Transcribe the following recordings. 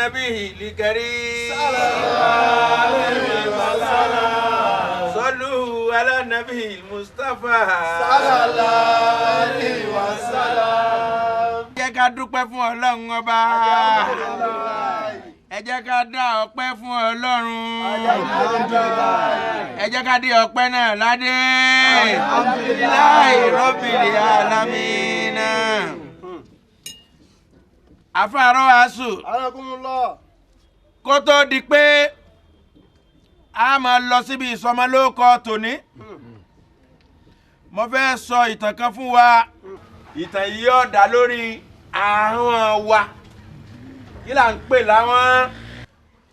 النبي الكريم sallallahu alaihi wasallam. صلوا على النبي المصطفى sallallahu alaihi wasallam. jẹ́ ká dúpẹ́ fún Ọlọ́run ọba ẹ jẹ́ ká dá ọpẹ́ fún Ọlọ́run ẹ jẹ́ ká dé ọpẹ́ náà ládé alhamdulillahi rabbil alamin afárọ́ aṣù kó tó di pé a máa lọ síbi ìsọmọlórúkọ tòní mo fẹ́ sọ ìtàn kan fún wa ìtàn yìí ó dá lórí ahọ́n wa kí là ń pè láwọn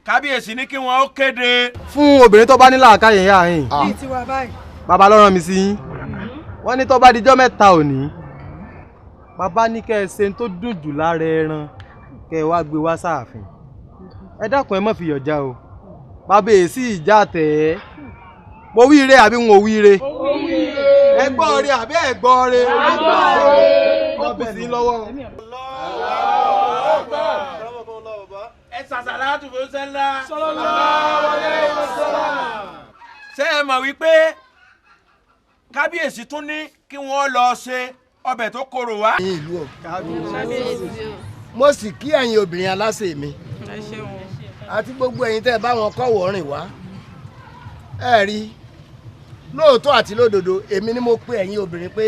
kábíyèsí ní kí wọ́n ó kéde. fún obìnrin tó bá ní làákàyè yá yín bíi tiwa báyìí. bàbá ló rán mi sí yín wọ́n ní tó bá dijọ́ mẹ́ta òní bàbá ní kẹ́ ẹ ṣe tó dùn jù lára ẹran kẹ́ ẹ wá gbé wá sáàfin ẹ dákun ẹ má fi yọ̀já o bàbá èsì ìjà tẹ̀ ẹ́ mo wíire àbí n ò wíire ẹ gbọ́ re àbí ẹ gbọ́ re ó kù sí lọ́wọ́. ẹ sàṣàlátù fún sẹ́lá. sallallahu alaihi wasallam. ṣé ẹ mọ̀ wípé kábíyèsí tún ní kí wọ́n lọ ṣe ọbẹ̀ tó korò wá. ìlú o mo sì kí ẹ̀yin obìnrin aláṣẹ mi àti gbogbo ẹ̀yin tẹ́ ẹ bá wọn kọ́wọ́ rìn wá ẹ rí lóòótọ́ àti lódodo èmi ni mo pe ẹ̀yin obìnrin pé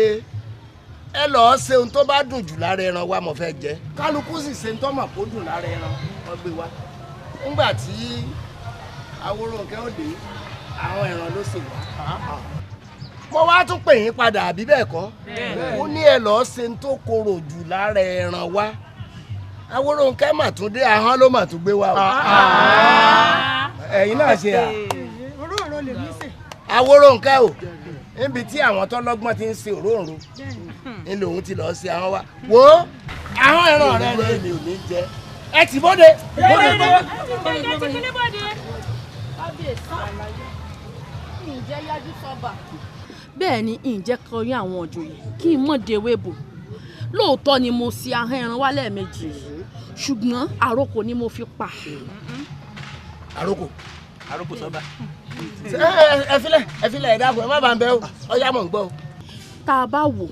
ẹ lọ́ọ́ ṣe ohun tó bá dùn jù lára ẹran wa mo fẹ́ jẹ kálukú sì ṣe ń tọ́mọ̀ kó dùn lára ẹran wọ́n gbé wá nígbà tí Awórónkẹ́ ó dé àwọn ẹran ló sì wá mo wá tún pè yín padà àbí bẹ́ẹ̀ kọ́ ó ní ẹ lọ́ọ́ ṣe ń tó korò jù lára ẹran wa Awórónkẹ́ mà tún dé ahọ́n ló mà tún gbé wá o ẹ̀yin náà ṣe à òróró lè mí sè. Awórónkẹ́ o níbi tí àwọn tọ́lọ́gbọ́n ti ń ṣe òróǹro ní lòun ti lọ́ọ́ ṣe ahọ́n wa wo ahọ́n ẹran rẹ rẹ mi ò ní jẹ ẹ ti bóde. bẹ́ẹ̀ ni ǹjẹ́ kan rí àwọn òjòyè kí n mọ̀ dewé bò lóòótọ́ ni mo ṣe ahọ́n ẹran wá lẹ́ẹ̀mejì ṣùgbọ́n àròkò ni mo fi pa. àròkò sọ́ba. ẹ filẹ̀ ẹ dáàbò ẹ má bàa bẹ́ o ọyá mọ̀ ń gbọ́ o. tá a bá wò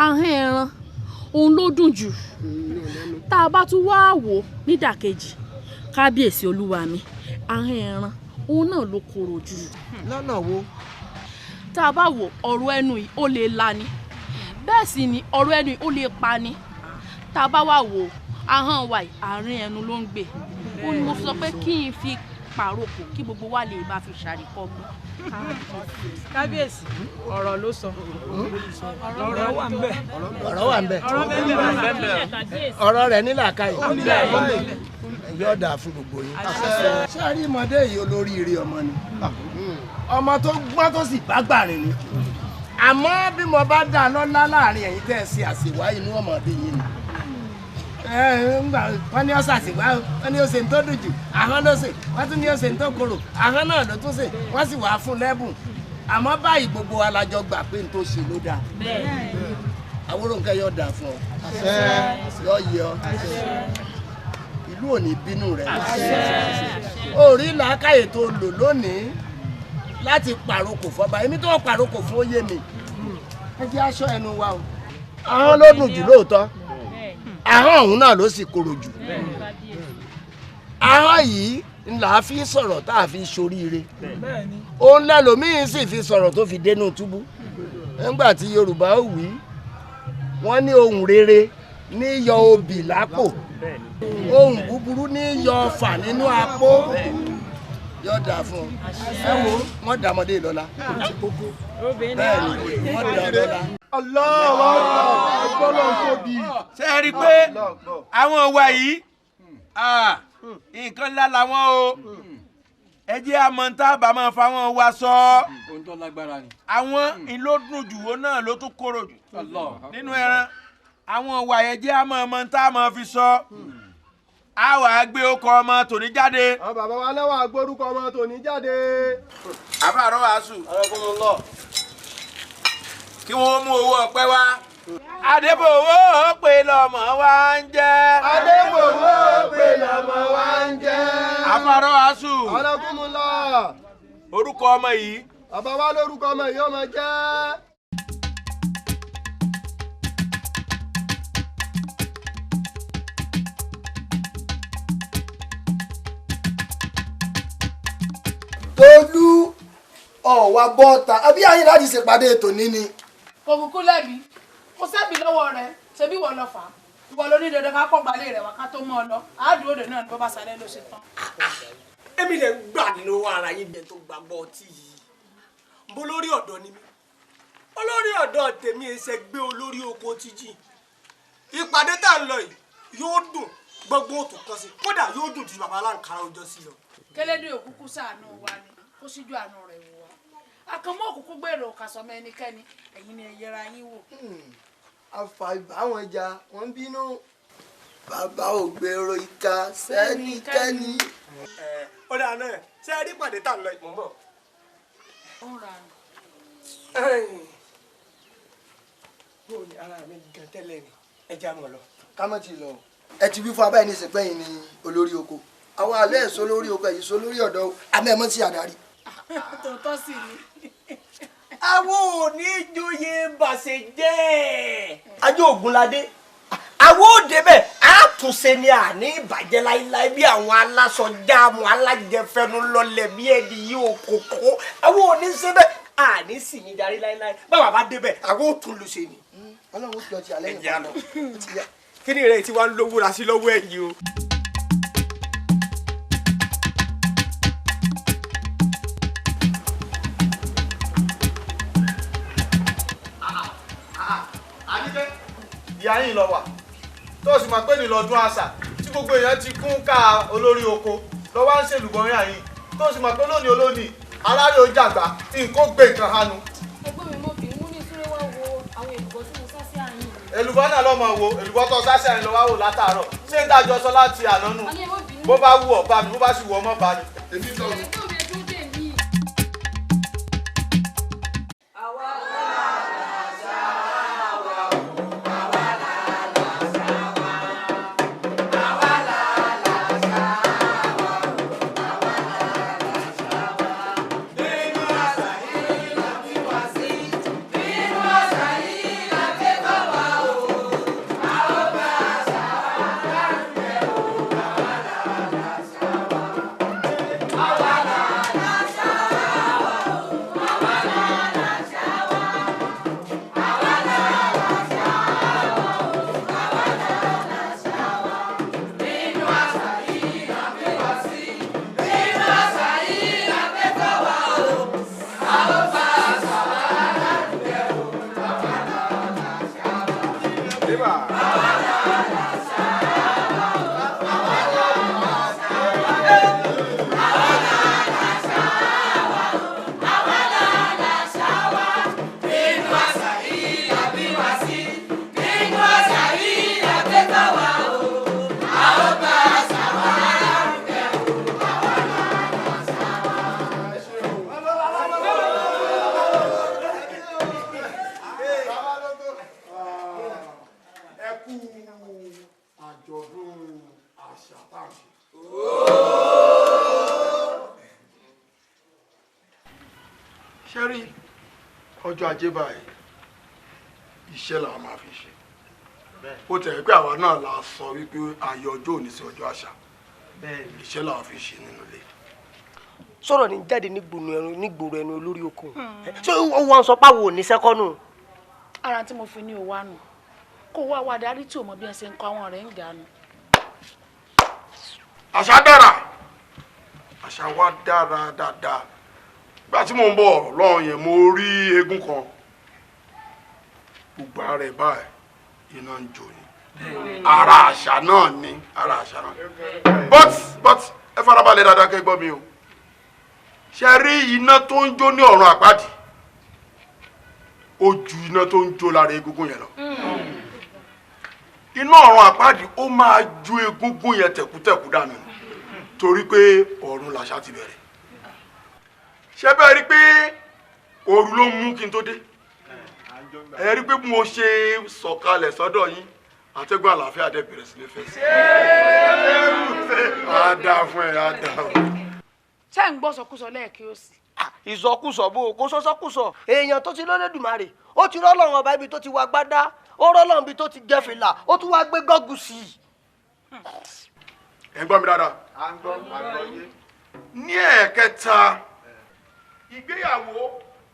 ahọ́n ẹran òun ló dùn jù tá a bá tún wá wò nídàkejì kábíyèsí olúwa mi ahọ́n ẹran òun náà ló korò jù. lọ́nà wo. tá a bá wò ọ̀rọ̀ ẹnu yìí ó lè la ni bẹ́ẹ̀ sì ni ọ̀rọ̀ ẹnu yìí ó lè pa ni tá a bá wá wò ahọ́n wa yìí àárín ẹnu ló ń gbé ó ní mo sọ pé kí n fi pàrokò kí gbogbo wa lè bá fi ṣàríkọ́gbọ́n. kábíyèsí ọ̀rọ̀ ló sọ. ọ̀rọ̀ wà ń bẹ. ọ̀rọ̀ wà ń bẹ. ọ̀rọ̀ rẹ̀ ní làákàyè. yóò dáa fún gbogbo yín. ṣé a rí ọmọdé yìí olóríire ọmọ ni ọmọ tó gbọ́n tó sì bá gbàrin ni àmọ́ bí mo bá dá lọ́lá láàrin ẹ̀yin tẹ́ ẹ ṣe àṣewá inú ọmọdé yìí ni wọ́n ní ọ̀sà àṣewá wọ́n ní ọ̀sẹ̀ tó dùn jù àwọn ló ṣe wọ́n tún ní ọ̀sẹ̀ tó korò àwọn náà ló tún ṣe wọ́n sì wàá fún lẹ́bùn àmọ́ báyìí gbogbo wa la jọ gbà pé n tó ṣe ló dáa Awórónkẹ́ yóò dáa fún ọ yóò yẹ ọ ìlú ò ní bínú rẹ orí làákàyè tó lò lónìí láti pàrokò fọba èmi tó pàrokò fún oyè mi ẹ jẹ́ aṣọ ẹnu wa o ahọ́n ló dùn jù lóòótọ́ ahọ́n ọ̀hún náà ló sì korò jù ahọ́n yìí ńlá fi sọ̀rọ̀ tá a fi ṣoríire òun lẹ́lòmíín sì fi sọ̀rọ̀ tó fi dénú túbú nígbà tí Yorùbá ó wí wọ́n ní ohùn rere ní yọ obì lápò ohùn búburú ní yọ ọfà nínú apó yóò dáa fún ọ ẹ wo wọ́n dà ọmọdé lọ́la bẹ́ẹ̀ ni wọ́n dà ọ lọ́la. ọlọ́wọ́ ọgbọ́n tóbi. ṣé ẹ rí i pé àwọn wa yìí nǹkan ńlá làwọn o ẹ jẹ́ àmọ́ntá bàmọ́ fáwọn wa sọ àwọn ìlódùnjùwò náà ló tún kóró jù nínú ẹran àwọn wa yẹn jẹ́ àmọ́ntá máa fi sọ a wà á gbé ọkọ ọmọ tòní jáde. àwọn bàbá wa náà wà á gbórúkọ ọmọ tòní jáde. àbárò wàásù kí wọ́n mú owó ọpẹ́ wá. Adébòwò pé lọ́mọ wa ń jẹ́. Adébòwò pé lọ́mọ wa ń jẹ́. Afárọ́ Asu. Ọlọ́kùnmùlá. Orúkọ ọmọ yìí. Bàbá wa lórúkọ ọmọ yìí ọmọ jẹ́. Tolú ọ̀wá bọ́ta àbí ayé láti ṣèpàdé ètò níní. Kò kúkú lẹ́bi kò sẹ́bi lọ́wọ́ rẹ̀ ṣebí wọ́n lọ fà á ìwọ ló ní dandan ká kọ́ gbalẹ̀ rẹ̀ wá ká tó mọ́ ọ lọ àádùn òde náà ní bọ́ bá sálẹ̀ ló ṣe tán. Èmi lè gbà nínú ara yín bẹ́ẹ̀ tó gbàgbọ́ ọtí yìí mo lórí ọ̀dọ́ ni mí olórí ọ̀dọ́ tèmi ẹsẹ̀ gbé olórí oko títí ìpàdé tá à ń lọ yìí yóò dùn gbogbo òtún kan sí kódà yóò dùn ju bàbá aláǹkárá ọjọ́ sí lọ. Kélédé òkúkú ṣàánú wa ni kó síjú àánú rẹ̀ wò wá àkànmọ́ òkúkú gbèrò kàsọ́mọ ẹnikẹ́ni ẹ̀yin ni ẹ yẹra yín wò. Àfàìbá àwọn ìjà wọn bínú. Bàbá ò gbèrò ìka sẹ́nikẹ́ni. Ó dáa náà ṣé ẹ rí ìpàdé tá à ń lọ yìí bọ̀. Ó ń ra àná. Bó ni ara mi gan tẹ́lẹ̀ ni ẹ já mọ̀ lọ. Ká má ti lọ. Ẹ ti wí fún abáyé ní ìsìnkú ẹ̀yìn ní olórí oko. Àwọn àlẹ́ ẹ̀ sọ lórí oko ẹ̀yìn sọ lórí ọ̀dọ́ àmọ́ ẹ̀ mọ́ sí àdarí. Tòótọ́ sì ni. Àwọn ò ní joyè bàṣẹ jẹ́. Ajé Ògúnládé. Àwọn ò débẹ̀ àtúnṣe ni àní ìbàjẹ́ láíláí bí àwọn aláṣọ jáàmù alájẹfẹnu lọlẹ̀ bí ẹni yìí òkòkò. Àwọn ò ní ṣe bẹ́ẹ̀ àní sì ní darí láíláí. Báwa bá débẹ̀ àwọn ò tún lù ṣe ni. Ọlọ́run ó fi ọtí alẹ́ yìí lọ. Kí ni ìrẹ́ tí wàá ń lówó ra sí lọ́wọ́ ẹ̀yìn o? ìyá yín lọ wà tó o sì máa pé ní lọ́dún àṣà tí gbogbo èèyàn ti kún ká olórí oko lọ́wọ́ ń ṣèlúbọ̀rin àyìn tó o sì máa pé lónìí olónìí alárè ó jàgbá nǹkan gbé nǹkan hanu. ẹgbẹ́ mi mo fi mú ní súré wá wo àwọn èlùbọ́ tí mo sá sí àyìn. èlùbọ́ náà lọ́mọ wo èlùbọ́ tó sá sí àyìn lọ́wọ́ wò látàárọ̀ ṣé ń dájọ́ sọ láti àná nù bó bá wù ọ́ bá mi bó bá sì wù ọ́ mọ́ bá mi. èmi sọ mi. Ṣẹ́rí ọjọ́ ajé báyìí iṣẹ́ làwọn máa fi ṣe ó tẹ̀ pé àwa náà la sọ wípé ayọ̀ ọjọ́ òní sí ọjọ́ àṣà iṣẹ́ làwọn fi ṣe nínú ilé. Sọ̀rọ̀ ní jáde nígboro ẹnu olórí oko ṣé wọ́n sọ pé àwọn ò ní sẹ́kọ́nù. Ara tí mo fi ní òwá nù kó wá wá darí tí ò mọ bí ẹ ṣe ń kọ́ àwọn rẹ̀ ń gànú. Àṣà dára àṣà wa dára dáadáa gbà tí mò ń bọ̀ lọ́hùn yẹn mo rí eégún kan gbogbo ara ẹ̀ báyìí iná ń jó ni ara àṣà náà ni ara àṣà náà but ẹ farabalẹ̀ dáadáa kẹ́ gbọ́ mi o ṣe rí iná tó ń jó ní ọ̀run àpáàdì ó ju iná tó ń jó lára egungun yẹn lọ iná ọ̀run àpáàdì ó máa ju egungun yẹn tẹ̀kútẹ̀kú dànù torí pé ọ̀run làṣà ti bẹ̀rẹ̀ ṣé bẹ́ẹ̀ rí pé òru ló mú kí n tó dé ẹ rí pé mo ṣe sọ̀kalẹ̀ sọ́dọ̀ yín àtẹ́gùn àlàáfíà dẹ̀ bẹ̀rẹ̀ sí ní fẹ́ sí. á dáa fún ẹ á dáa o. ṣé ń gbọ́ sọkúsọ lẹ́ẹ̀kí ó sì. ìsọkúsọ bó o kó sọsọkúsọ èèyàn tó ti lọ́lẹ́dùmarè ó ti rọ́lọ́run ọba ibi tó ti wá gbádá ó rọ́lọ́run ibi tó ti jẹ́ fìlà ó tún wá gbé gọ́gù sí i. ẹ gbọ́ mi dáadáa. à ń gbọ́ yé. ní ẹ̀ẹ̀kẹta ìgbéyàwó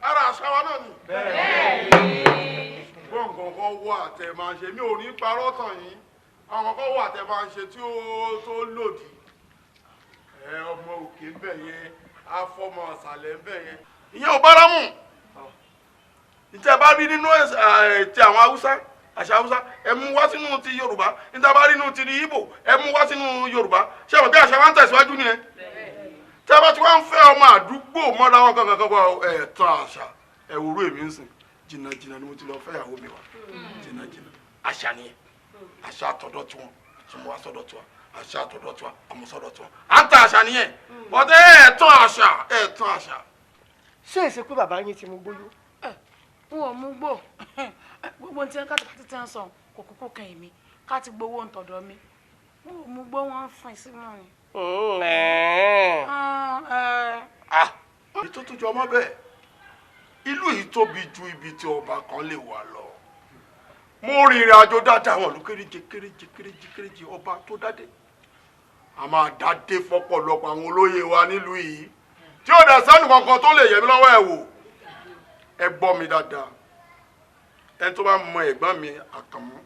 ara àṣà wa náà ni. bẹ́ẹ̀ni. gbọ̀ngàn kan wọ àtẹ máa ń ṣe mi ò ní parọ́ tàn yín àwọn kan wọ àtẹ máa ń ṣe tí ó tó lòdì. ọmọ òkè ń bẹ̀ yẹn afọmọ ọ̀sàlẹ̀ ń bẹ̀ yẹn ìyẹn ò bára mu. ìtẹ́ bá rí nínú ti àwọn haúsá àṣà haúsá ẹ mú wá sínú ti yorùbá níta bá rí nínú ti ìgbò ẹ mú wá sínú yorùbá ṣé àwọn bí àṣà wa ń tẹ̀síwájú nìyẹn tí a bá ti wá ń fẹ́ ọmọ àdúgbò mọ́ra wọn kankan wá ẹ̀ẹ̀tàn àṣà ẹ̀wòrú èmi ń sìn jìnnàjìnnà ni mo ti lọ fẹ́ ìyàwó mi wá jìnnàjìnnà àṣà nìyẹn àṣà àtọ̀dọ̀ tiwọn àtúmọ̀ wá sọ́dọ̀ tiwọn àṣà àtọ̀dọ̀ tiwọn àmọ̀ sọ́dọ̀ tiwọn à ń ta àṣà nìyẹn bọ́tẹ́ ẹ̀ẹ̀tàn àṣà. ṣé èsì pé bàbá yín ti mú gbóyó. n ò mú gbò gbogbo tí káàtì tí ń sọ kò kúkú kan èmi ká ti gbowó ń tọ̀dọ̀ mi n ò mú gbó wọn fún ìsímọ̀ ni. ètò tó jọ ọmọ bẹ́ẹ̀ ìlú yìí tóbi ju ibi tí ọba kan lè wà lọ mo rìnrìn àjò dáadáa àwọn ìlú kéréje ọba tó dádé a máa dádé fọ́pọ̀lọpọ̀ àwọn olóyè wa nílùú yìí tí ó dẹ̀ sẹ́nu kankan tó lè yẹ mí lọ́wọ́ ẹ̀ wò ẹ gbọ́ mi dáadáa ẹni tó bá mọ ẹ̀gbọ́n mi Àkànmú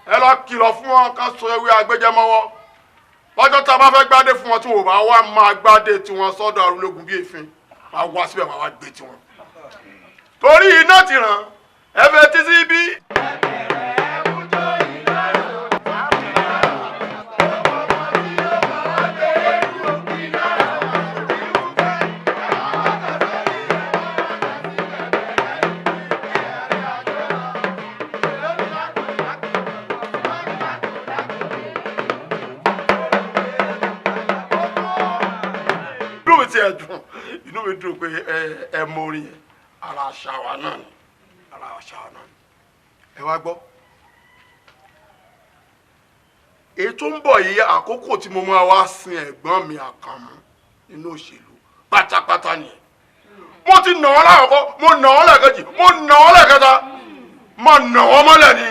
ẹ lọ kìlọ̀ fún wọn ká sọ ewé agbẹjẹmọ́wọ́ lọ́jọ́ tá a bá fẹ́ gbádé fún wọn tí wọn ò bá wá máa gbádé tiwọn sọ́dọ̀ Arúlógún bí èéfín máa wá síbẹ̀ máa wá gbé tiwọn. torí iná ti ràn ẹ fẹ́ tí sí bí. inú mi dùn pé ẹ mọ orin yẹn ara àṣà wa náà ni ẹ wá gbọ́ èyí tó ń bọ̀ yìí àkókò tí mo máa wá sin ẹ̀gbọ́n mi Àkànmú nínú òṣèlú pátápátá nìyẹn mo ti nà ọ́ lákọ̀ọ́kọ́ mo nà ọ́ lẹ́ẹ̀kejì mo nà ọ́ lẹ́ẹ̀kẹta mo nà ọ́ mọ́lẹ̀ ni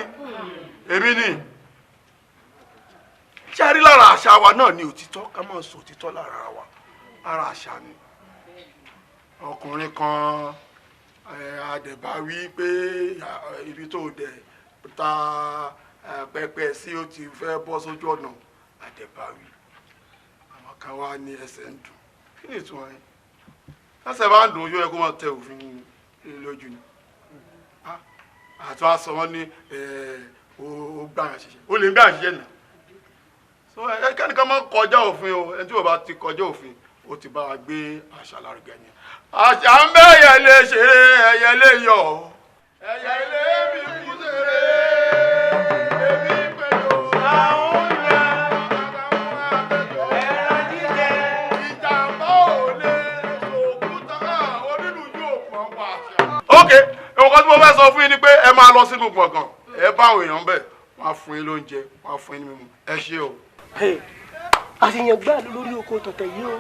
èmi ni ṣé a rí lára àṣà wa náà ni òtítọ́ ká máa sọ òtítọ́ lára wa ara àṣà ni ọkùnrin kan àdẹ̀bá wí pé ibi tó dẹ̀ ta pẹpẹ sí ó ti fẹ́ bọ́ sójú ọ̀nà àdẹ̀bá wí àwọn kan wá ní ẹsẹ̀ ń dùn kí ni ìtumọ̀ yẹn lásẹ̀ bá ń dùn ojú ẹ kó máa tẹ òfin lójú ni àti wá sọ wọn ní ó gbà yàn ṣiṣẹ́ ó lè gbà yàn ṣiṣẹ́ nà so ẹnikẹ́nìkan máa ń kọjá òfin o ẹni tí ò bá ti kọjá òfin ó ti bá wa gbé àṣà lárugẹ ni àṣà ń bẹ ẹyẹ lè ṣeré ẹyẹ lè yọ ẹyẹ lè bí kú ṣeré èmi pẹ̀lú àwọn yẹn ẹran jíjẹ ìjàmbá ò lè òkúta onílù yóò pọ̀ pa àṣà. ok ohun kan tí mo fẹ́ sọ fún yín ni pé ẹ máa lọ sínú gbọ̀ngàn ẹ bá àwọn èèyàn bẹ̀ wọ́n á fún yín lóúnjẹ wọ́n á fún yín ní mímu ẹ ṣé o. àṣeyàn gbà lórí oko tọ̀tẹ̀ yìí o.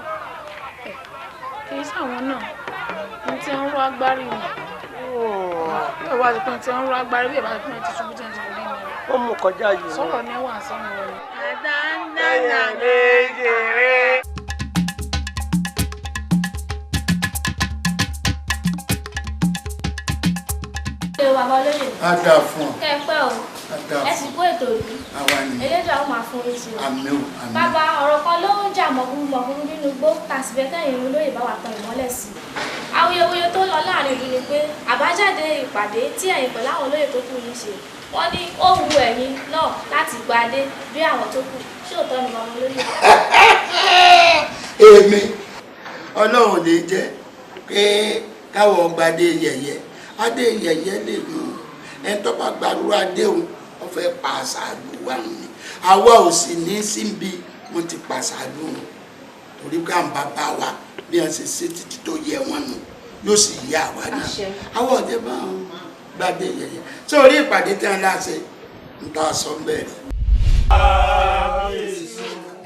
kì í sáwọn náà ní tí ń rọ agbárí ni bí ìwà àti pé tí ń rọ agbárí bí ìbá àti pé tí ṣubú tí ń ti borí mi. ó mú kọjá yìí. sọ̀rọ̀ ní wà sọ́nù wọn. àdáńdáńdá lè jèrè. bàbá olóyè. a dà fún ọ. kẹ ẹ pẹ́ o ẹ sì kó ètò òbí. àwa ni. elédè àwọn máa fún oríṣi o. àmì o àmì. bàbá ọ̀rọ̀ kan ló ń jà mọ̀kúrú nínú igbó tàṣìbẹ́ kẹ́yìn olóyè bá wà tan ìmọ́lẹ̀ sí i. awuyewuye tó lọ láàrin ìlú ni pé àbájáde ìpàdé tí ẹ̀yin pẹ̀lú àwọn olóyè tó kù yìí ṣe wọ́n ní ó wu ẹ̀yin náà láti gba adé bí àwọn tó kù ṣé òótọ́ ni bàbá olóyè. èmi ọlọ́run lè jẹ́ pé káwọn gbadé yẹ̀yẹ́ adé yẹ̀yẹ́ lè mú ẹni tó bá gbàrú adéhùn wọ́n fẹ́ pa àṣàlù wà ní àwa ò sì ní síbi mo ti pa àṣàlù torí pé àwọn bàbá wa bí wọ́n ṣe ṣe títí tó yẹ wọn nù yóò sì yá àwa náà àwa ọ̀dẹ́ bá wọn gbadé yẹ̀yẹ́ sórí ìpàdé tí wọ́n láṣẹ ń tá a sọ ń bẹ̀rẹ̀.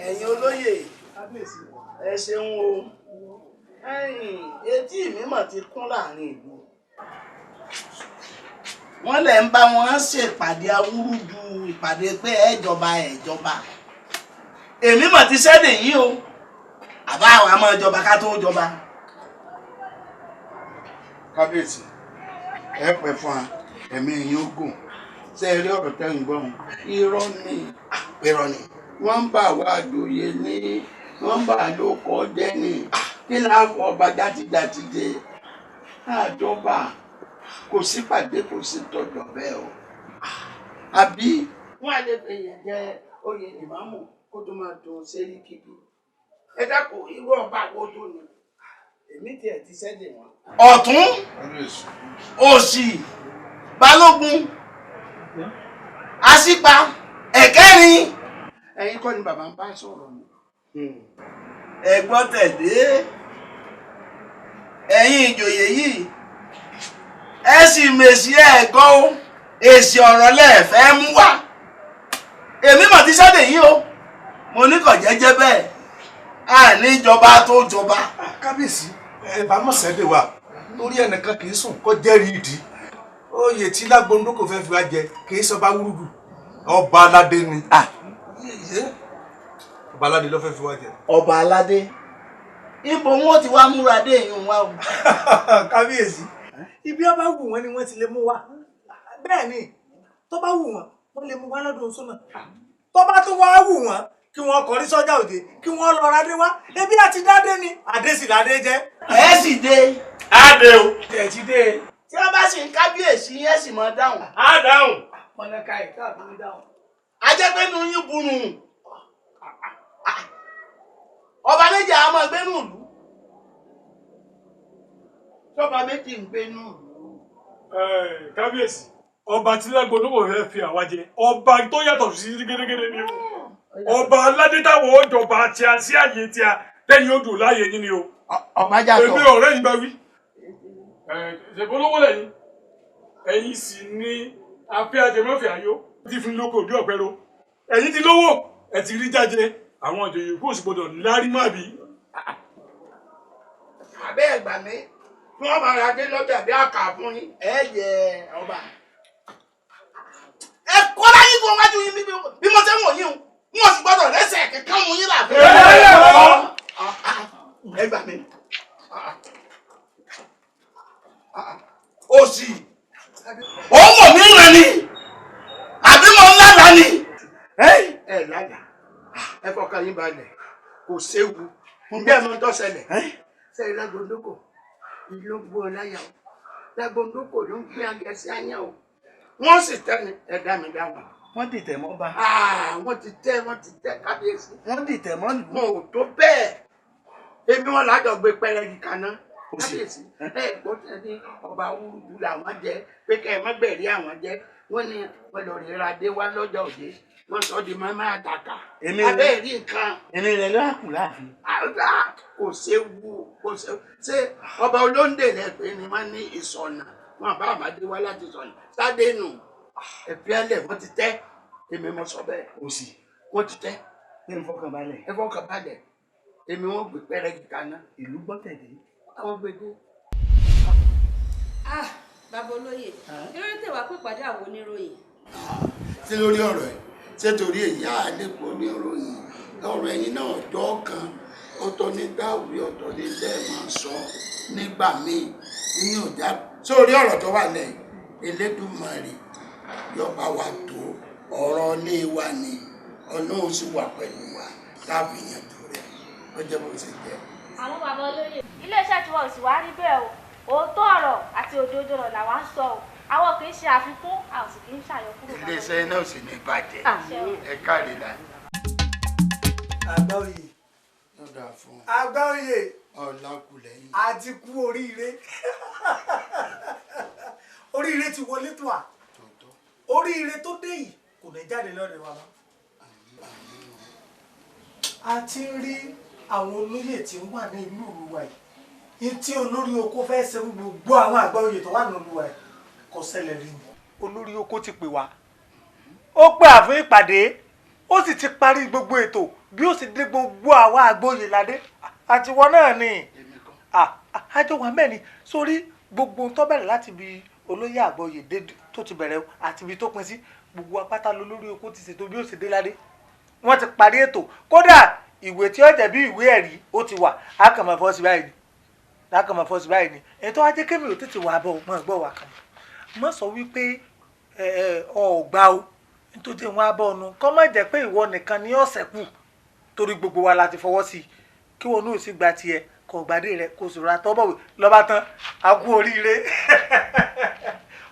ẹ̀yin olóyè ẹ ṣeun o etí mi mà ti kún láàrin ìlú wọ́n lẹ̀ ń bá wọn ṣèpàdé awúrúju ìpàdé pé ẹ̀jọba èmi mà ti ṣẹ́dẹ̀ yín o àbá àwọn àmọ́ ìjọba ká tó jọba. kábíyèsí ẹ pẹ́ fún wa ẹ̀mí yín ó gùn ṣé ẹ rí ọ̀rọ̀ tẹ́yìn gbọ́n irọ́ ni wọ́n ń bá wa àjòyè ní wọ́n ń bá ló kọ́ jẹ́ ní kí ni àfọ ọba játijàti dé àjọba kò sí pàdé kò sí tọjọ bẹ́ẹ̀ o àbí wọn lè fẹyẹ jẹ oyè ìmáàmù kó tó máa dùn sẹ́rí kíbi ẹ dákun irú ọba wo tó ní èmi tiẹ̀ ti sẹ́dẹ̀ wọn. ọ̀tún òsì balógun àṣìpa ẹ̀kẹ́rin ẹ̀yin kọ́ ni bàbá ń bá sọ̀rọ̀ mi. ẹ gbọ́ tẹ̀lé ẹ̀yin ìjòyè yìí ẹ sì mèsì ẹ̀gọ́ o èsì ọ̀rọ̀ lẹ́ẹ̀fẹ́ mú wá èmi mọ̀ ti sọ́dẹ̀ yìí o mo ní kò jẹ́jẹ́ bẹ́ẹ̀ a ní ìjọba tó jọba. kábíyèsí ẹ bá mọ̀ sẹ́dẹ̀ wa lórí ẹnìkan kì í sùn kó jẹ́rìí ìdí oyè tí Lagbondoko fẹ́ fi wá jẹ kì í sọba wúrúdù ọba aládé ni ọba aládé ló fẹ́ fi wá jẹ. ọba aládé ibo wọn ti wá múra dé èèyàn wa o. kábíyèsí ibi ọba wù wọn ni wọn ti lè mú wa bẹ́ẹ̀ ni tó bá wù wọn wọn lè mú wa lọ́dún sọnà tó bá tún wá wù wọn kí wọn kọrí sọ́jà òde kí wọn lọ radé wá ebi àti dádé ni àdé sì ládé jẹ. ẹ sì dé. àdé o. ẹ ti dé. tí wọn bá sì ń kábíyèsí yẹn sì mọ dáhùn. á dáhùn. mọ̀nàká ẹ̀ káàbí dáhùn. ajẹ́pẹ́nu yín burú ọba méjì àwọn ọmọ gbẹ́nu ìlú tọ́ba méjì ń gbẹ́nu ìlú. kábíyèsí ọba tí Lagbondoko fẹ́ fi àwa jẹ ọba tó yàtọ̀ sí gédégédé ni o ọba aládé táwọn ọjọba tí a sí àyè tí a lẹ́yìn odò láàyè yín ni o. ọba jàtọ̀ èmi ọ̀rẹ́ yìí bá wí ṣèpolówó lẹ́yìn ẹ̀yin sì ní afẹ́ ajẹmọ́fẹ́ ayó ti fi lóko òbí ọ̀pẹ ro ẹ̀yin ti lówó ẹ̀ ti rí jáde àwọn ìjòyè kó sì gbọdọ̀ lárí má bí. àbẹ́ ẹ̀gbà mi tí wọ́n máa ra dé lọ́jà bí àkà fún yín ẹ jẹ ọba. ẹ kọ́ láyé kó wájú yín bí mo ṣe ń wò yín o wọn sì gbọdọ̀ lẹ́sẹ̀ kẹ̀kẹ́ mú yín láàfin. ẹ gbà mí. òsì òun wò mí rẹ ni àbí mo ń lára ni. ẹ lára ẹ fọkàn yín balẹ̀ kò séwu bí ẹ mọ tó ṣẹlẹ̀ sẹ́yìn Lagbondoko ìlú gbó láyà o Lagbondoko ló ń gbé agẹsí àyà o wọ́n sì tẹ́ ẹ̀dá mi dáhùn. wọ́n dìtẹ̀ mọ́ bá. wọ́n ti tẹ́ kábíyèsí. wọ́n dìtẹ̀ mọ́ lù. wọn ò tó bẹ́ẹ̀ èmi wọn lájọ gbé pẹ́rẹ́gì kaná kábíyèsí ẹ gbọ́ tẹ́ ní ọba wúrúdú làwọn jẹ pé kẹ́ ẹ má gbẹ̀rí àwọn jẹ wọ́n ní wọ́n lọ rí adé wá lọ́jọ́ òde wọ́n sọ di mọ́mọ́ àtàkà abẹ́ rí nǹkan. èmi rẹ̀ ló hàkù láàfin. kò séwu kò séwu ṣé ọba olóńdè lẹ́pẹ́ ni wọ́n ní ìsọ̀nà wọn bá àmàdé wá láti sọ̀nà sáde nù ẹ̀fíálẹ̀ wọ́n ti tẹ́ èmi mọ̀ sọ bẹ́ẹ̀ òsì wọ́n ti tẹ́ ẹ fọkàn balẹ̀ ẹ fọkàn balẹ̀ èmi wọ́n gbé pẹ́rẹ́gì kaná ìlú gbọ́ tẹ̀lé àwọn gbèdé. bàbá olóyè kí ló dé wàá pè pàdé àwọn oníròyìn. ṣé lórí ọ̀rọ̀ ẹ̀ ṣé torí èyí àdépọ̀ oníròyìn ọ̀rọ̀ ẹ̀yin náà jọ kan ọ̀tọ̀ ní gbàwé ọ̀tọ̀ ní tẹ́ ẹ̀ máa sọ nígbà míì ní ọjà sórí ọ̀rọ̀ tó wà lẹ́yìn Elédùmarè yọba wa tó ọ̀rọ̀ ilé wa ni Ọlọ́run sì wà pẹ̀lú wa láàbì yanjú rẹ̀ ọjọ́ bó ṣe jẹ́. àwọn bàbá olóyè iléeṣẹ́ tí wọn ò sì wá rí bẹ́ẹ̀ o òótọ́ ọ̀rọ̀ àti òdodo ọ̀rọ̀ làwa ń sọ o àwọn kì í ṣe àfikún àwọn sì kì í ṣàyọkúrò. iléeṣẹ́ náà sì ní bàjẹ́ ẹ káre la. àgbà oyè àgbà oyè ọ̀làkùlẹ̀yìn àti kú oríire oríire ti wọlé tó à oríire tó dé yìí kò ní jáde lọ́dẹ̀ wa mọ́. a ti ń rí àwọn olóyè tí ń wà ní ìlú Olúwa yìí tí olórí oko fẹ́ ṣe gbogbo àwọn àgbà oyè tó wà ní Olúwa yìí kò ṣẹlẹ̀ rí ni. olórí oko ti pè wá ó pè àfún ìpàdé ó sì ti parí gbogbo ètò bí ó sì dé gbogbo àwa àgbóyè ládé àtiwọ́ náà ni àjọ wà mẹ́ni sórí gbogbo tó bẹ̀rẹ̀ láti ibi olóyè àgbóyè dé tó ti bẹ̀rẹ̀ àti ibi tó pin sí gbogbo apáta lọ lórí oko ti ṣètò bí ó sì dé ládé wọ́n ti parí ètò kódà ìwé tí ó jẹ́ bí ìwé ẹ̀rí ó ti wà á kàn máa fọ́ sí báyìí ni ètò ajé kémi ò tètè wà bọ̀ mọ́ ẹ̀gbọ́n wà kàn mọ́ sọ wípé ọ̀gbà o nítorí wọn á bọ̀ ọ̀nù kọ́ má jẹ́ pé ìwọ nìkan ni ọ̀sẹ̀ kù torí gbogbo wa la ti fọwọ́ sí i kí wọn náà sì gba tiẹ̀ kò gbàdé rẹ kò sòrò àtọ́bọ̀wé lọ́ba tán a kú oríire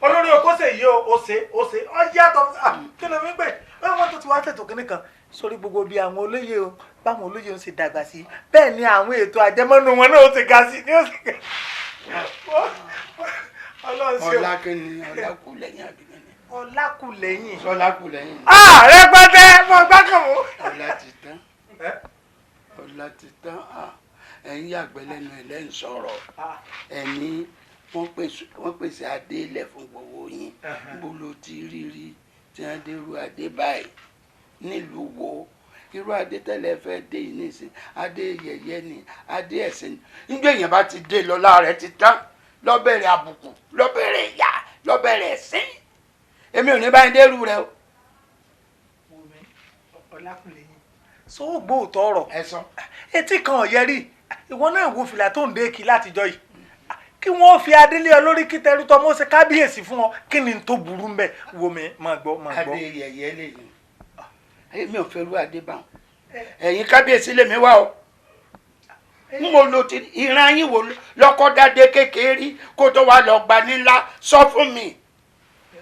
olórí okòsè yìí ó ṣe ọ yàtọ̀ kí ló fi ń pè wọ́n tó ti wá tètò kínní kan sórí gbogbo bí àwọn olóyè o báwọn olóyè ń ṣe dàgbà sí bẹ́ẹ̀ ni àwọn ètò àjẹmọ́nú wọn náà ó ti ga sí ní ó sì ga ọlákẹ́ni ọlákùlẹ́yìn àbíkẹ́ni. ọlákùlẹ́yìn. ọlákùlẹ́yìn. rẹpẹtẹ mo gbákan mọ. ọlá ti tán ẹ̀yin yàgbẹ́ lẹ́nu ẹ̀ lẹ́yìn sọ̀rọ̀ ẹ̀ní wọ́n pèsè adé ilẹ̀ fún gbogbo yín bó ló ti rí tí wọ́n dé irú adé báyìí nílùú wo irú adé tẹ́lẹ̀ fẹ́ dé yìí nísìn adé yẹ̀yẹ́ ni adé ẹ̀sìn ni nígbà èèyàn bá ti dé lọ́lá rẹ̀ ti tán lọ́bẹ̀rẹ̀ àbùkù lọ́bẹ̀rẹ̀ ìyà lọ́bẹ̀rẹ̀ ẹ̀sìn èmi ò ní báyìí dẹ́rù rẹ o. ọlákùnléyìn sọ gbóòótọ́ ọ̀rọ̀ etí kan ọ̀yẹ́ rí ìwọ náà wo fìlà tó ń dé kí látijọ́ yìí kí wọ́n fi adélé ọ lórí kí tẹrú tọ́ mọ́ ṣe kábíyèsí fún ọ kí ni tó burú ń bẹ̀ wo mi máa gbọ́. adé yẹ̀yẹ́ lè yìn èmi ò fẹ́ rú adé báwọn ẹ̀yin kábíyèsí lèmi wá o n mo lo ti ìran yín wò lọ́kọ́ dáadé kékeré kó tó wá lọ gba nílá sọ fún mi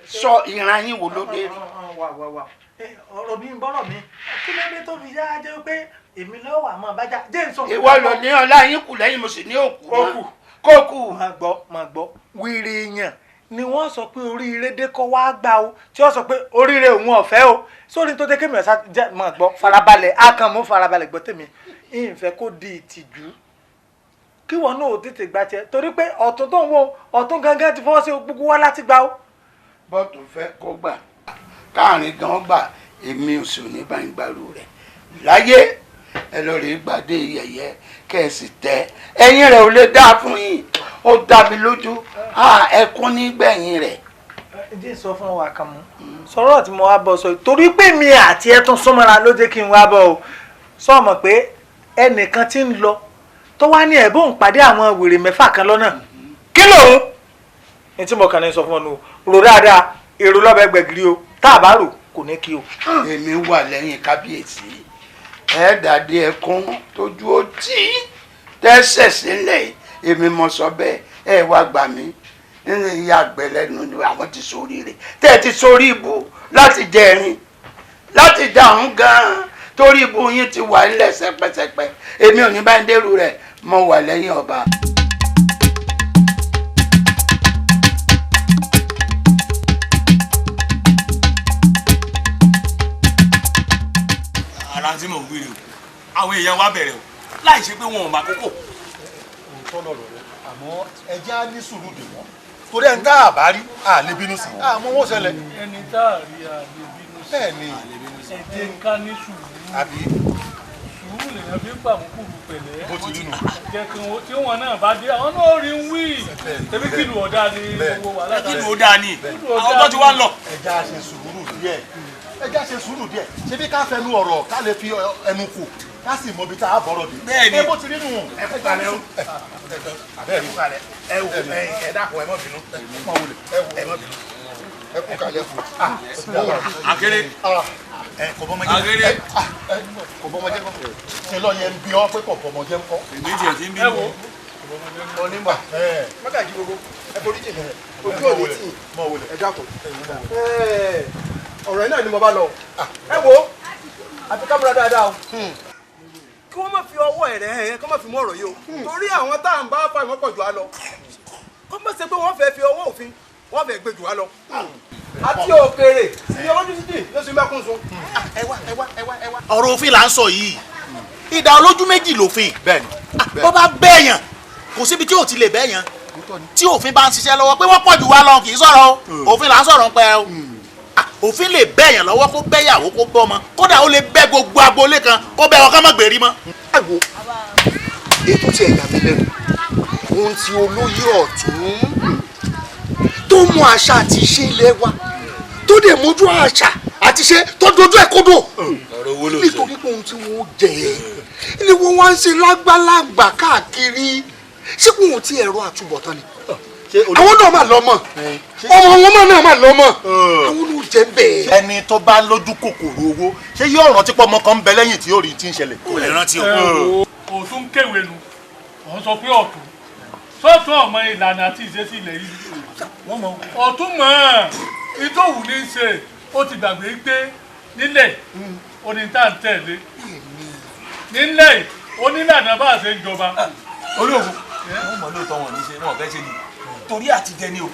sọ ìran yín wò ló dé rí. ọ̀rọ̀ mi ń bọ́rọ̀ mi kí ló dé tó fi yá jẹ́ pé èmi lọ́wọ́ wà mọ́ bájá jẹ́ nsọ. ìwọ ló ní ọlá yín kù lẹ́yìn mo sì ní òkú kókù. máa gbọ́ wíìrì èèyàn ni wọ́n sọ pé oríire dé kọ́ wá gbà o tí wọ́n sọ pé oríire òun ọ̀fẹ́ o sórí tó dé kémi ọ̀sá jẹ́ máa gbọ́ farabalẹ̀ akànmú farabalẹ̀ gbọ́ tèmi ìfẹ́ kó di ìtìjú kí wọn náà ò tètè gbà tiẹ̀ torí pé ọ̀tún tó ń wo ọ̀tún gangan ti fọwọ́ sí gbogbo wa láti gbà ó. bọ́ọ̀tù fẹ́ kó gbà káàrin gan gbà èmi ò sì ní bá ń gbàrú rẹ̀ láyé ẹ lọ rí gbàdé yẹ̀yẹ́ kẹ́ẹ̀sì tẹ́ ẹ̀yìn rẹ̀ ò lè dá fún yín ó dá mi lójú ẹkún nígbẹ̀yìn rẹ̀. ǹjẹ́ sọ fún wa kan mú sọ̀rọ̀ tí mo wá bọ̀ sọ torí pé mi àti ẹ tún súnmọ́ra ló jẹ́ kí n wá bọ̀ o sọ mọ̀ pé ẹnìkan ti ń lọ tó wá ní ẹ̀bùn pàdé àwọn wèrè mẹ́fà kan lọ́nà kí lòun ní tí mo kàn ní sọ fún ọ nù rò dáadáa èrò lọ́bẹ̀ gbẹ̀gìrì o tá a bá rò kò ní kí o. èmi wà lẹ́yìn kábíyèsí ẹ̀ẹ́dàdé ẹkún tójú ó tí tẹ́sẹ̀ sílẹ̀ èmi mọ̀ sọ bẹ́ẹ̀ ẹ wá gbà mí nínú ìyá àgbẹ̀ lẹ́nu àwọn ti sórí rẹ̀ tẹ́ ẹ ti sórí ibu láti jẹrin láti dàrún gan-an torí ibu yín ti wà nílẹ̀ sẹ́pẹ́sẹ́pẹ́ èmi ò ní bá ń dẹ́rù rẹ̀ mo wà lẹ́yìn ọba. ara tí mò ń gbére o àwọn èèyàn wa bẹ̀rẹ̀ o láì ṣe pé wọn ò máa kókò. òótọ́ lọ̀rọ̀ rẹ àmọ́ ẹjẹ́ á ní sùúrù dè wọ́n torí ẹni tá a bá rí a lè bínú sí i àmọ́ wọ́n ṣẹlẹ̀. ẹni tá a rí a lè bínú sí i. bẹ́ẹ̀ ni ẹ̀jẹ̀ nǹkan ní sùúrù. àbí. sùúrù lèèyàn fi ń pàmùkùrù pẹ̀lẹ́. bó ti dínú. jẹ́kun tí wọn náà bá dé àwọn náà rí ń wí. tẹ̀bí kìlù ọ̀dà ni owó wà látàrí. kìlù ọ̀dà ni àwọn tó ti wá lọ. ẹja ṣe sùúrù díẹ̀ ẹja ṣe sùúrù díẹ̀ ṣebí ká fẹnu ọ̀rọ̀ ká lè fi ẹnu kù ká sì mọ ibi tá a bọ̀rọ̀ dé. bẹ́ẹ̀ni ẹ bó ti nínú. ẹ kú kalẹ̀ o. ẹ kú kalẹ̀ ẹ wò ẹ dákun ẹ má bínú ẹ má bínú ẹ kú kalẹ̀ fún. akéré kò bọ́ ọmọdé akéré kò bọ́ ọmọdé kọ́ ṣe lọ yẹ ń bí ọ pé kò bọ́ ọmọdé kọ́. èmi tiẹ̀ ti ń bí mi. onímọ̀ mọ́gàjí gbogbo ẹ forí jì ojú òní tì ẹ dákun ọ̀rọ̀ yìí náà ni mo bá lọ ẹ wo àti kámúra dáadáa o kí wọ́n má fi ọwọ́ ẹ̀rẹ́ ẹ̀ kí wọ́n má fi mú ọ̀rọ̀ yìí o torí àwọn tá à ń bá fà wọ́n pọ̀ jù á lọ kó má ṣe pé wọ́n fẹ́ fi ọwọ́ òfin wọ́n fẹ́ gbé jù á lọ àti òkèèrè ní olójú títì ló sì mẹ́kún sun. ẹ wá. ọ̀rọ̀ òfin là ń sọ yìí ìdá olójú méjì lòfin bó bá bẹ́ẹ̀yàn kò síbi tí ò ti lè bẹ́ẹ̀yàn tí òfin bá ń ṣiṣẹ́ lọ́wọ́ pé wọ́n pọ̀ jù wá lọ kì í sọ̀rọ̀ o òfin là ń sọ̀rọ̀ ń pẹ́ o òfin lè bẹ́yàn lọ́wọ́ kó bẹ́yàwó kó bọ́ ọmọ kódà ó lè bẹ́ gbogbo agboolé kan kó bẹ́ wọn ká má gbèrí mọ́. ẹ wo ètò tí ẹ̀yà mi lẹ́nu ohun tí olóyè ọ̀tún tó mú àṣà àti ìṣe ilé wa tó dẹ̀ mójú àṣà àti ìṣe tó dojú ẹ̀ kódò nítorí pé ohun tí wọ́n jẹ ni wọ́n wá ń ṣe lágbàlagbà káàkiri ṣé kò wọ́n ti ẹ̀rọ àtúbọ̀tán ni àwọn náà máa lọ mọ ọmọ wọn náà máa lọ mọ àwọn ló jẹ bẹ́ẹ̀. ẹni tó bá lójú kòkòrò owó ṣé yóò rántí pé ọmọ kan ń bẹ lẹ́yìn tí yóò rí tí ń ṣẹlẹ̀ kò lè rántí o. òtún kéwèé nu òun sọ pé ọ̀tún sọ́tún ọmọ ìlànà àti ìṣesí ilẹ̀ yìí ọ̀tún mọ̀ ìtòwù ní í ṣe ó ti gbàgbé pé nílẹ̀ onítà ń tẹ̀lé nílẹ̀ onílànà bá a ṣe ń jọba. olóògùn wọn mọ lóòótọ́ wọn ní ṣe wọn fẹ́ ṣe ni torí àtijẹ ni o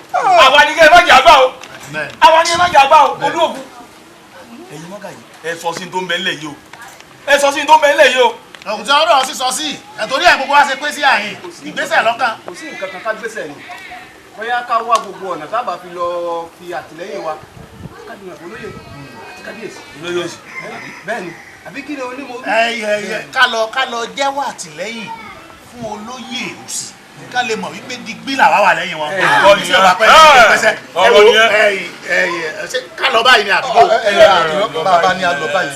àwa ni kẹ́ ẹ má jà gbà o àwa ni ẹ má jà gbà o olóògùn ẹ̀yin mọ́gà yìí ẹ sọ sí tó ń bẹ ńlẹ̀ yìí o ẹ sọ sí tó ń bẹ ńlẹ̀ yìí o. òkùn tí ọlọ́run sì sọ sí ẹ̀tọ́rí ẹ̀ gbogbo wa ṣe pé sí àyìn ìgbésẹ̀ lọ́kàn. kò sí nǹkan kan ká gbésẹ̀ ni bóyá ká wá gbogbo ọ̀nà tábà fi lọ fi àtìlẹ́yìn wa kábíyàn olóyè àti kábíyèsí. olóyè òsì. bẹ́ẹ̀ ni àbí kí ni onímọ̀. ká lọ jẹ́wọ́ àtìlẹ́yìn fún olóyè òsì ká lè mọ̀ wípé digbí làwa wà lẹ́yìn wọn. ọ̀rọ̀ ni ẹ ká lọ báyìí ni àdúgbò. bàbá ni a lọ báyìí.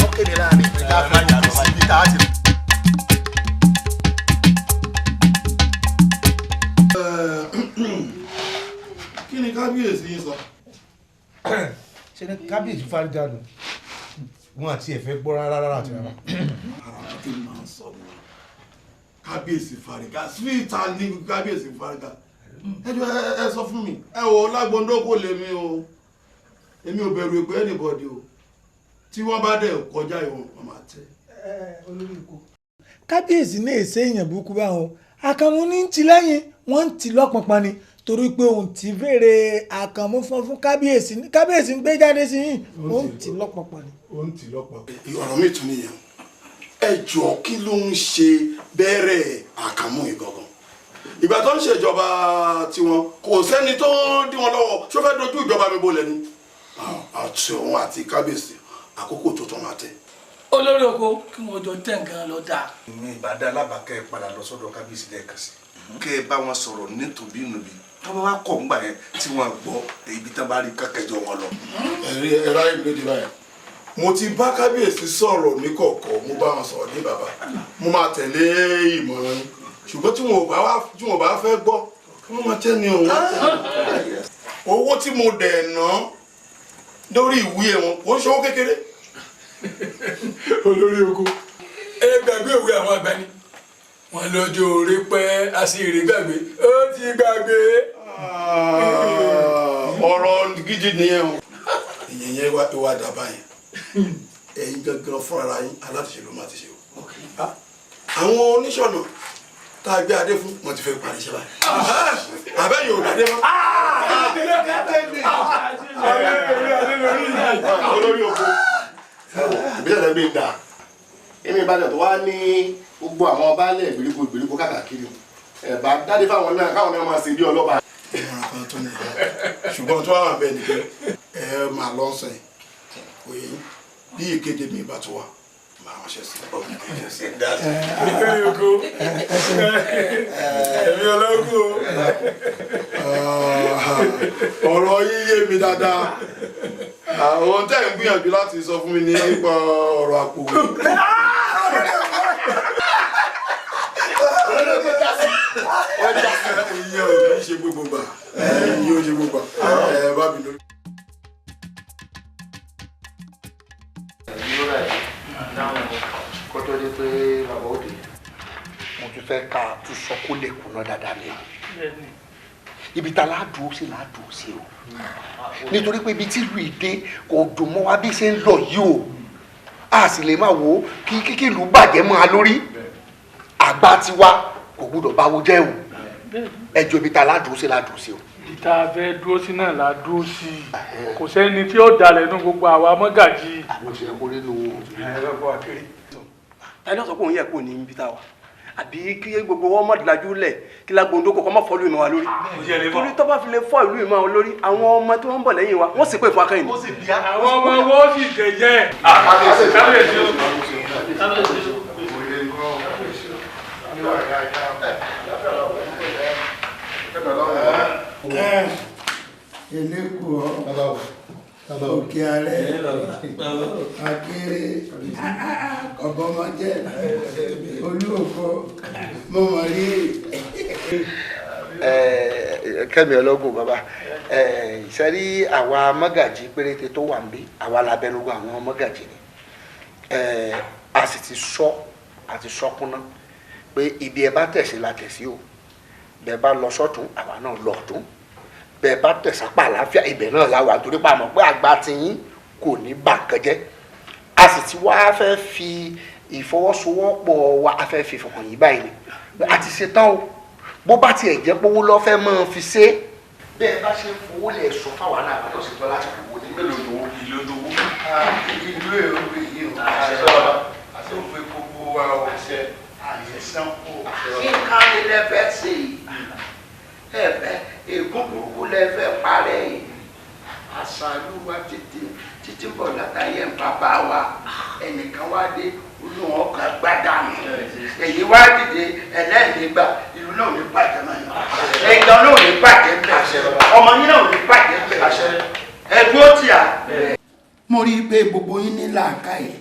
ó kéde láàrin ìgbà máa ń yàrá sí ibi tá a ti. kí ni kábíyèsí yín sọ. ṣe ni kábíyèsí fárígàdùn wọn àti ẹ̀fẹ́ gbọ́ rárá àti rárá. kí ni màá sọ ni kábíyèsí fárígà síta ní kábíyèsí fárígà ẹ sọ fún mi ẹ wò Lágbondoko lèmi o èmi ò bẹ̀rù èpè anybody o tí wọ́n bá dẹ̀ kọjá ìwọ̀n wọn máa tẹ̀. olórí ikú kábíyèsí náà ṣe èèyàn burúkú báwọn àkànmú ní ti lẹ́yìn wọ́n ń ti lọ́pọ̀npọ̀n ni torí pé òun ti fèrè àkànmú fún kábíyèsí ń gbé jáde sí yìí òun ti lọ́pọ̀npọ̀n ni. òun ti lọ́pọ̀npọ̀n. ọ̀rọ̀ mi tún nìyẹn ẹ jọ kí ló ń ṣe bẹ̀rẹ̀ àkànmú ìgangan ìgbà tó ń ṣèjọba tiwọn kò sẹ́ni tó dí wọn lọ́wọ́ ṣó fẹ́ dojú ìjọba mi bolẹ̀ ni àti òun àti kábíyèsí àkókò tó tán máa tẹ̀. olórí oko kí wọn jọ tẹ̀ nǹkan lọ dáa. ní ìbàdàn alábàákẹ́ padà lọ sọ́dọ̀ kábíyèsí lẹ́ẹ̀kan sí kẹ́ ẹ bá wọn sọ̀rọ̀ nítòbí nùbí tó bá wá kọ̀ ńgbà yẹn tí wọ́n gbọ́ ibi tán bá rí kákẹ́jọ wọn lọ. ẹ̀rí ẹ̀rọ ayélujára báyìí mo ti bá kábíyèsí sọ̀rọ̀ ní kọ̀ọ̀kọ̀ mo bá wọn sọ̀rọ̀ ní bàbá mo máa tẹ̀lé ìmọ̀ràn yín ṣùgbọ́n tí wọn bá fẹ́ gbọ́ wọ́n máa tẹ́ ni òun. owó tí mo dẹ̀ ná lórí ìwé wọn kò ń ṣòwò kékeré. olórí oko ẹ gbàgbé òwe àwọn àgbà ni wọn lọ́jọ́ orí pẹ́ àṣírí gbàgbé ó ti gbàgbé. ọ̀rọ̀ gidi nìyẹn o ìyẹn yẹn wá dàbá yẹn ẹ̀yin gangan fúnra yín aláṣẹ ló máa ti ṣe o. àwọn oníṣọ̀nà tá a gbé adé fún wọn ti fẹ́ parí iṣẹ́ báyìí àbẹ́yìn ò dàdé mọ́. olórí oko ìbílẹ̀ rẹ̀ bí ń dà èmi ìbàdàn tó wá ní gbogbo àwọn baálẹ̀ ìgbèríko káàkiri ẹ̀bá dáadé fáwọn náà káwọn náà máa ṣe bí ọlọ́ba. ìmọ̀ràn kan tó ní ìyá ṣùgbọ́n tó wà bẹ́ẹ̀ ni pé ẹ máa lọ sọ yìí òye bí ìkéde mi ìbá tó wà máa ránṣẹ́ sí i. olórí oko ẹ̀mí ọlọ́gùn o. ọ̀rọ̀ yín yé mi dáadáa àwọn tẹ́ ń gbìyànjú láti sọ fún mi nípa ọ̀rọ̀ àpò. iye ò kì í ṣe gbogbo gbà iye ò ṣe gbogbo gbà bá mi lórí. kó tó dé pé bàbá òde mo tún fẹ́ ká tún sọ kó lè kùnà dáadáa lẹ́nu ibi tá ládùú sí ládùú sí o nítorí pé ibi tí ìlú ìdè kò dùn mọ́ wa bí ṣe ń lọ yìí o a sì lè máa wò ó kí ìlú bàjẹ́ mọ́ a lórí àgbà tiwa kò gbúdọ̀ báwo jẹ́ o ẹjọ́ ibi tá ládùú sí ládùú sí o. ìta fẹ́ dúró sí náà la dúró sí kò sẹ́ni tí ó dalẹ̀ nínú gbogbo àwa mọ́gàjì. àwọn ìṣẹ̀lẹ̀ kò rí nu ẹni ọ̀sán kò ń yẹ kó ní ibi tá a wà àbí kí gbogbo wọn mọ̀dìlájú lẹ̀ kí Lagbondoko kọ́ mọ̀ fọ́ ìlú ìmọ̀ wa lórí torí tó bá fi lè fọ́ ìlú ìmọ̀ wa lórí àwọn ọmọ tó ń bọ̀ lẹ́yìn wa wọ́n sì pè fún akẹ́yìn. àwọn ọmọ wọn sì jẹ́jẹ́. eléku òkè ààrẹ akéré ọbọmọjẹ olúòkọ mọmọrí. Kẹ́mi ọlọ́gùn bàbá ìṣẹ́rí àwa mọ́gàjì péréte tó wà níbí àwa labẹ́nugbọ́ àwọn mọ́gàjì ni a sì ti sọ àti sọkúnná pé ibi ẹ bá tẹ̀sí la tẹ̀sí o bẹ́ẹ̀ bá lọ sọ́tún àwa náà lọ ọ̀tún bẹ́ẹ̀ bá tẹ̀sápá àlàáfíà ibẹ̀ náà la wà torí pa àmọ́ pé àgbà tiyín kò ní bà nǹkan jẹ́ a sì ti wá fẹ́ fi ìfọwọ́sowọ́pọ̀ wa a fẹ́ fi hàn yín báyìí ni a ti ṣe tán o bó bá tiẹ̀ jẹ́ pé owó lọ́ fẹ́ máa fi ṣe bẹ́ẹ̀ bá ṣe fowó lẹ̀ sọ fáwọn náà àbátọ̀ sí tán láti fowó ní mélòó lówó ìlú lówó. ìlú èrò yìí o àti òfin gbogbo wa ò ṣe àyẹ̀sán kó. kí kárí lẹ́fẹ̀ẹ́ sí i ẹ̀fẹ̀ ègún burúkú lẹ́fẹ̀ẹ́ parẹ́ yìí àṣàlù wa títí bọ̀ látàyè bàbá wa ẹnìkan wá dé olú wọn kan gbádàmù èyí wá dìde ẹlẹ́ẹ̀dẹ́gbà ìlú náà ò ní bàjẹ́ náà ẹ̀yìn náà ò ní bàjẹ́ bẹ́ẹ̀ ọmọ yín náà ò ní bàjẹ́ bẹ́ẹ̀ ẹ̀dúró tì à. mo rí i pé gbogbo yín ní làákàyè